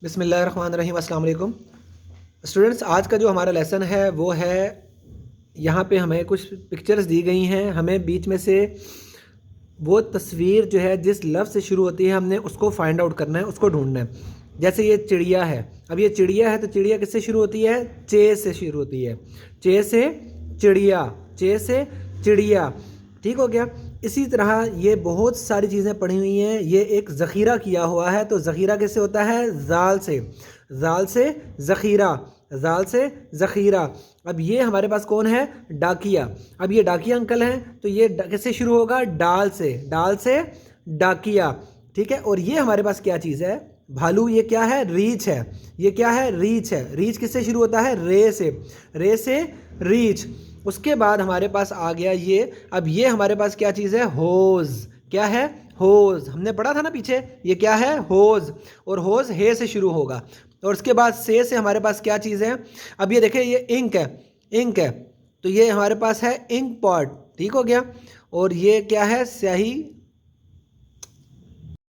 बिस्मिल्लाहिर्रहमानिर्रहीम अस्सलाम वालेकुम स्टूडेंट्स। आज का जो हमारा लेसन है वो है, यहाँ पे हमें कुछ पिक्चर्स दी गई हैं। हमें बीच में से वो तस्वीर जो है जिस लफ्ज़ से शुरू होती है हमने उसको फाइंड आउट करना है, उसको ढूंढना है। जैसे ये चिड़िया है, अब ये चिड़िया है तो चिड़िया किससे शुरू होती है? चे से शुरू होती है। चे से चिड़िया, चे से चिड़िया, ठीक हो गया। इसी तरह ये बहुत सारी चीज़ें पढ़ी हुई हैं। ये एक ज़ख़ीरा किया हुआ है, तो ज़ख़ीरा किससे होता है? ज़ाल से, ज़ाल से ज़ख़ीरा, ज़ाल से ज़ख़ीरा। अब ये हमारे पास कौन है? डाकिया। अब ये डाकिया अंकल हैं, तो ये किससे शुरू होगा? डाल से, डाल से डाकिया, ठीक है। और ये हमारे पास क्या चीज़ है? भालू। ये क्या है? रीछ है। ये क्या है? रीछ है। रीछ किससे शुरू होता है? रे से, रे से रीछ। उसके बाद हमारे पास आ गया ये। अब ये हमारे पास क्या चीज़ है? होज़। क्या है? होज़। हमने पढ़ा था ना पीछे, ये क्या है? होज़। और होज़ हे से शुरू होगा। और उसके बाद से हमारे पास क्या चीज़ है? अब ये देखें, ये इंक है, इंक है, तो ये हमारे पास है इंक पॉट, ठीक हो गया। और ये क्या है? स्याही